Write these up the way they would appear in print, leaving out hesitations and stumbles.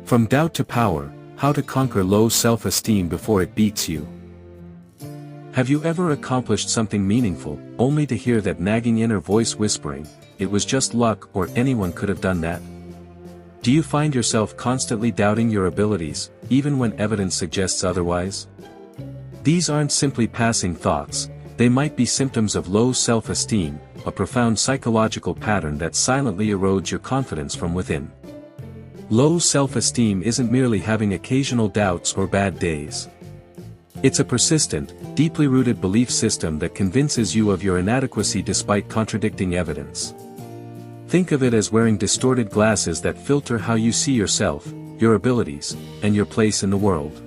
From doubt to power, how to conquer low self-esteem before it beats you. Have you ever accomplished something meaningful, only to hear that nagging inner voice whispering, "It was just luck," or "Anyone could have done that"? Do you find yourself constantly doubting your abilities, even when evidence suggests otherwise? These aren't simply passing thoughts, they might be symptoms of low self-esteem, a profound psychological pattern that silently erodes your confidence from within. Low self-esteem isn't merely having occasional doubts or bad days. It's a persistent, deeply rooted belief system that convinces you of your inadequacy despite contradicting evidence. Think of it as wearing distorted glasses that filter how you see yourself, your abilities, and your place in the world.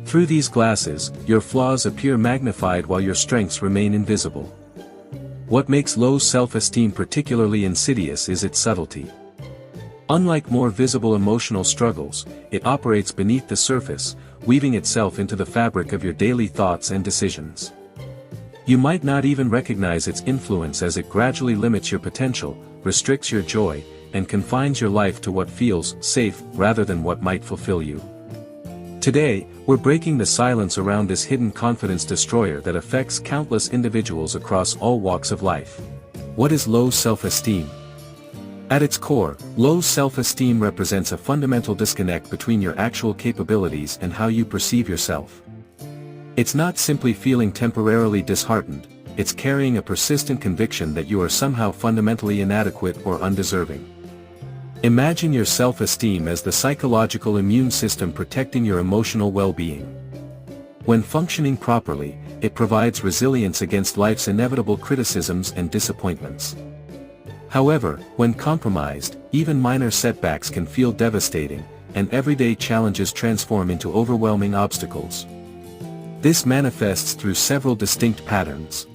Through these glasses, your flaws appear magnified while your strengths remain invisible. What makes low self-esteem particularly insidious is its subtlety. Unlike more visible emotional struggles, it operates beneath the surface, weaving itself into the fabric of your daily thoughts and decisions. You might not even recognize its influence as it gradually limits your potential, restricts your joy, and confines your life to what feels safe rather than what might fulfill you. Today, we're breaking the silence around this hidden confidence destroyer that affects countless individuals across all walks of life. What is low self-esteem? At its core, low self-esteem represents a fundamental disconnect between your actual capabilities and how you perceive yourself. It's not simply feeling temporarily disheartened, it's carrying a persistent conviction that you are somehow fundamentally inadequate or undeserving. Imagine your self-esteem as the psychological immune system protecting your emotional well-being. When functioning properly, it provides resilience against life's inevitable criticisms and disappointments. However, when compromised, even minor setbacks can feel devastating, and everyday challenges transform into overwhelming obstacles. This manifests through several distinct patterns.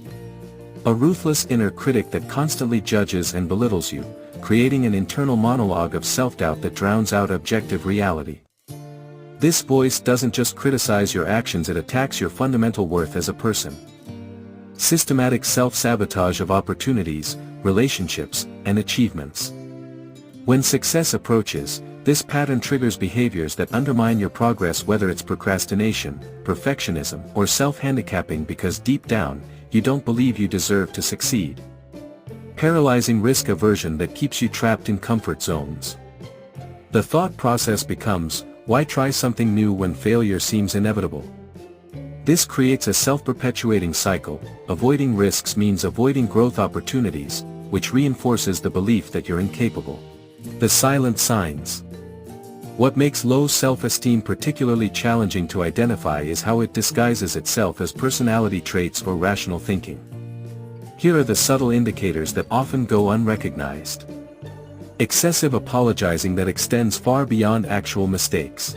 A ruthless inner critic that constantly judges and belittles you, creating an internal monologue of self-doubt that drowns out objective reality. This voice doesn't just criticize your actions, it attacks your fundamental worth as a person. Systematic self-sabotage of opportunities, relationships, and achievements. When success approaches, this pattern triggers behaviors that undermine your progress, whether it's procrastination, perfectionism, or self-handicapping because deep down, you don't believe you deserve to succeed. Paralyzing risk aversion that keeps you trapped in comfort zones. The thought process becomes, why try something new when failure seems inevitable? This creates a self-perpetuating cycle. Avoiding risks means avoiding growth opportunities, which reinforces the belief that you're incapable. The silent signs. What makes low self-esteem particularly challenging to identify is how it disguises itself as personality traits or rational thinking. Here are the subtle indicators that often go unrecognized. Excessive apologizing that extends far beyond actual mistakes.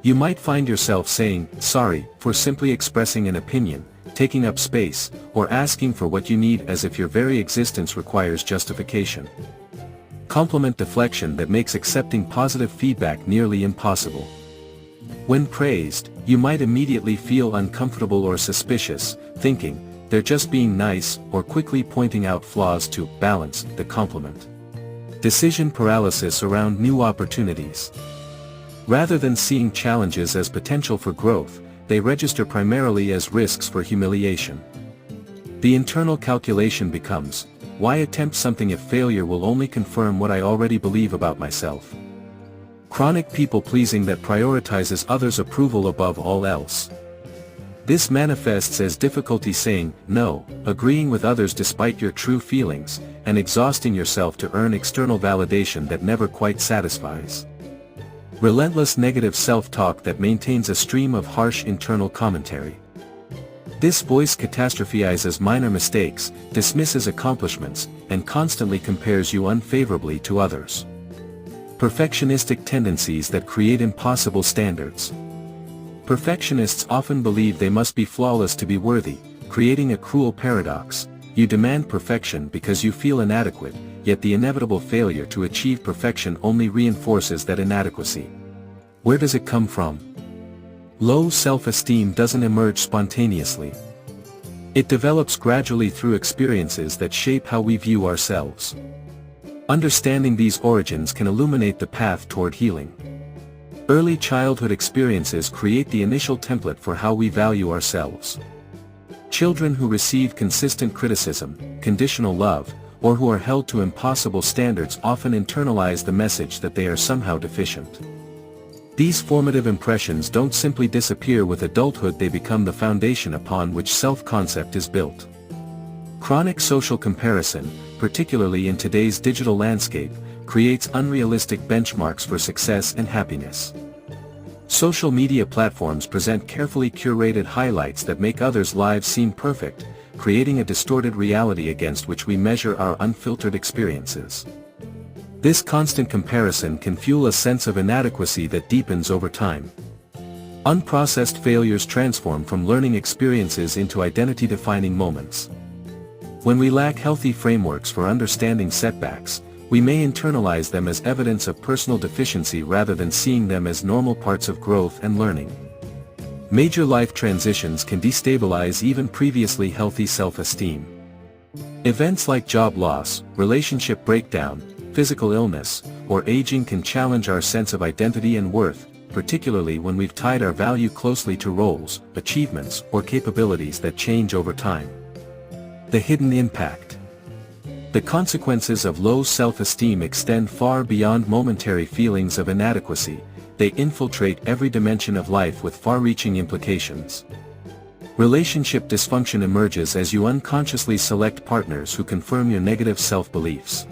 You might find yourself saying, "sorry," for simply expressing an opinion, taking up space, or asking for what you need as if your very existence requires justification. Compliment deflection that makes accepting positive feedback nearly impossible. When praised, you might immediately feel uncomfortable or suspicious, thinking, they're just being nice, or quickly pointing out flaws to balance the compliment. Decision paralysis around new opportunities. Rather than seeing challenges as potential for growth, they register primarily as risks for humiliation. The internal calculation becomes, why attempt something if failure will only confirm what I already believe about myself? Chronic people-pleasing that prioritizes others' approval above all else. This manifests as difficulty saying no, agreeing with others despite your true feelings, and exhausting yourself to earn external validation that never quite satisfies. Relentless negative self-talk that maintains a stream of harsh internal commentary. This voice catastrophizes minor mistakes, dismisses accomplishments, and constantly compares you unfavorably to others. Perfectionistic tendencies that create impossible standards. Perfectionists often believe they must be flawless to be worthy, creating a cruel paradox. You demand perfection because you feel inadequate, yet the inevitable failure to achieve perfection only reinforces that inadequacy. Where does it come from? Low self-esteem doesn't emerge spontaneously. It develops gradually through experiences that shape how we view ourselves. Understanding these origins can illuminate the path toward healing. Early childhood experiences create the initial template for how we value ourselves. Children who receive consistent criticism, conditional love, or who are held to impossible standards often internalize the message that they are somehow deficient. These formative impressions don't simply disappear with adulthood, they become the foundation upon which self-concept is built. Chronic social comparison, particularly in today's digital landscape, creates unrealistic benchmarks for success and happiness. Social media platforms present carefully curated highlights that make others' lives seem perfect, creating a distorted reality against which we measure our unfiltered experiences. This constant comparison can fuel a sense of inadequacy that deepens over time. Unprocessed failures transform from learning experiences into identity-defining moments. When we lack healthy frameworks for understanding setbacks, we may internalize them as evidence of personal deficiency rather than seeing them as normal parts of growth and learning. Major life transitions can destabilize even previously healthy self-esteem. Events like job loss, relationship breakdown, physical illness, or aging can challenge our sense of identity and worth, particularly when we've tied our value closely to roles, achievements, or capabilities that change over time. The hidden impact. The consequences of low self-esteem extend far beyond momentary feelings of inadequacy. They infiltrate every dimension of life with far-reaching implications. Relationship dysfunction emerges as you unconsciously select partners who confirm your negative self-beliefs.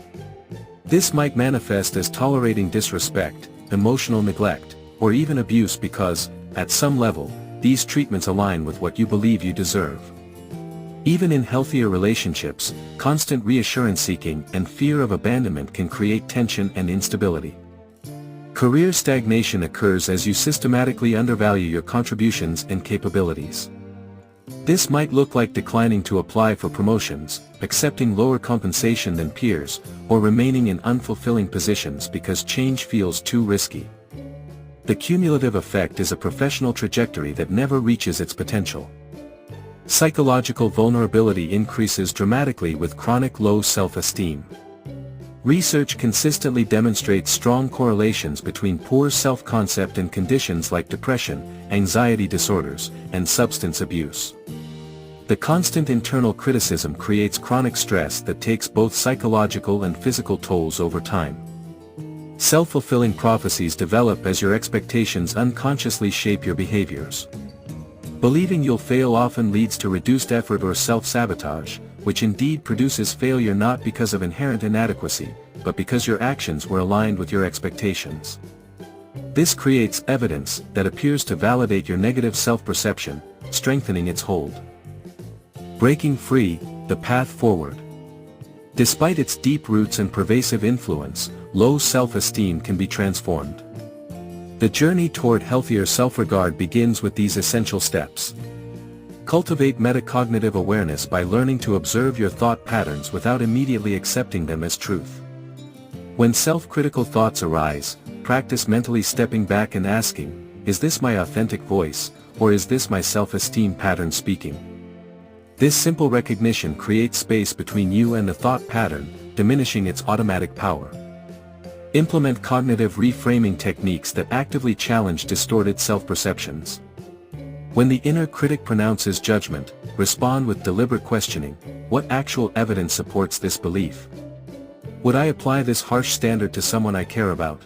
This might manifest as tolerating disrespect, emotional neglect, or even abuse because, at some level, these treatments align with what you believe you deserve. Even in healthier relationships, constant reassurance seeking and fear of abandonment can create tension and instability. Career stagnation occurs as you systematically undervalue your contributions and capabilities. This might look like declining to apply for promotions, accepting lower compensation than peers, or remaining in unfulfilling positions because change feels too risky. The cumulative effect is a professional trajectory that never reaches its potential. Psychological vulnerability increases dramatically with chronic low self-esteem. Research consistently demonstrates strong correlations between poor self-concept and conditions like depression, anxiety disorders, and substance abuse. The constant internal criticism creates chronic stress that takes both psychological and physical tolls over time. Self-fulfilling prophecies develop as your expectations unconsciously shape your behaviors. Believing you'll fail often leads to reduced effort or self-sabotage, which indeed produces failure not because of inherent inadequacy, but because your actions were aligned with your expectations. This creates evidence that appears to validate your negative self-perception, strengthening its hold. Breaking free, the path forward. Despite its deep roots and pervasive influence, low self-esteem can be transformed. The journey toward healthier self-regard begins with these essential steps. Cultivate metacognitive awareness by learning to observe your thought patterns without immediately accepting them as truth. When self-critical thoughts arise, practice mentally stepping back and asking, is this my authentic voice, or is this my self-esteem pattern speaking? This simple recognition creates space between you and the thought pattern, diminishing its automatic power. Implement cognitive reframing techniques that actively challenge distorted self-perceptions. When the inner critic pronounces judgment, respond with deliberate questioning. What actual evidence supports this belief? Would I apply this harsh standard to someone I care about?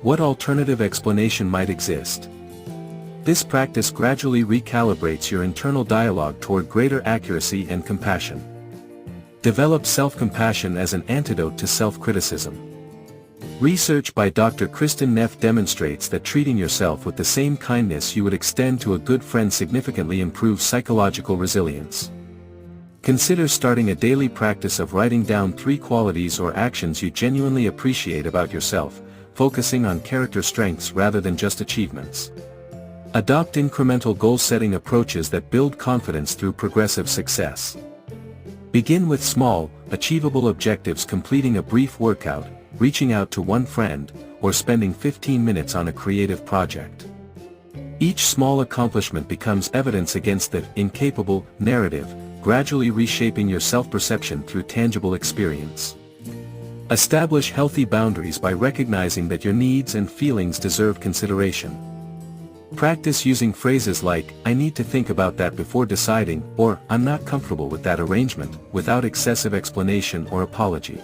What alternative explanation might exist? This practice gradually recalibrates your internal dialogue toward greater accuracy and compassion. Develop self-compassion as an antidote to self-criticism. Research by Dr. Kristen Neff demonstrates that treating yourself with the same kindness you would extend to a good friend significantly improves psychological resilience. Consider starting a daily practice of writing down 3 qualities or actions you genuinely appreciate about yourself, focusing on character strengths rather than just achievements. Adopt incremental goal-setting approaches that build confidence through progressive success. Begin with small, achievable objectives, completing a brief workout, reaching out to one friend, or spending 15 minutes on a creative project. Each small accomplishment becomes evidence against the incapable narrative, gradually reshaping your self-perception through tangible experience. Establish healthy boundaries by recognizing that your needs and feelings deserve consideration. Practice using phrases like, "I need to think about that before deciding," or "I'm not comfortable with that arrangement," without excessive explanation or apology.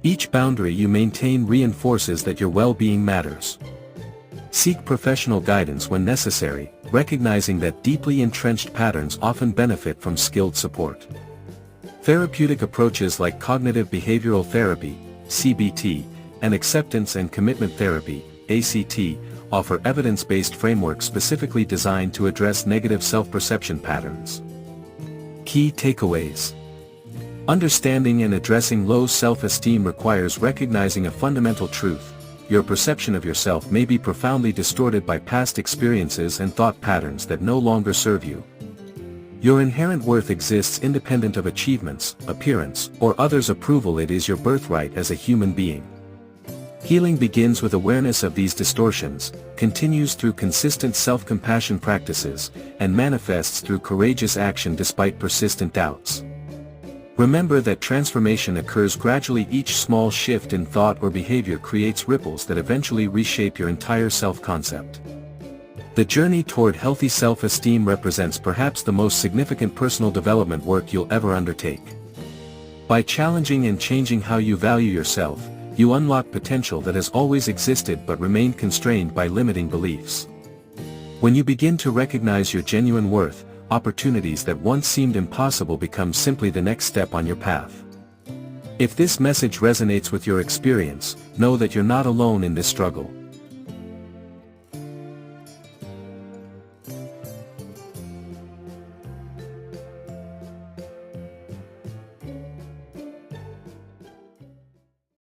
Each boundary you maintain reinforces that your well-being matters. Seek professional guidance when necessary, recognizing that deeply entrenched patterns often benefit from skilled support. Therapeutic approaches like cognitive behavioral therapy, CBT, and acceptance and commitment therapy, ACT, offer evidence-based frameworks specifically designed to address negative self-perception patterns. Key takeaways. Understanding and addressing low self-esteem requires recognizing a fundamental truth: your perception of yourself may be profoundly distorted by past experiences and thought patterns that no longer serve you. Your inherent worth exists independent of achievements, appearance, or others' approval. It is your birthright as a human being. Healing begins with awareness of these distortions, continues through consistent self-compassion practices, and manifests through courageous action despite persistent doubts. Remember that transformation occurs gradually. Each small shift in thought or behavior creates ripples that eventually reshape your entire self-concept. The journey toward healthy self-esteem represents perhaps the most significant personal development work you'll ever undertake. By challenging and changing how you value yourself, you unlock potential that has always existed but remained constrained by limiting beliefs. When you begin to recognize your genuine worth, opportunities that once seemed impossible become simply the next step on your path. If this message resonates with your experience, know that you're not alone in this struggle.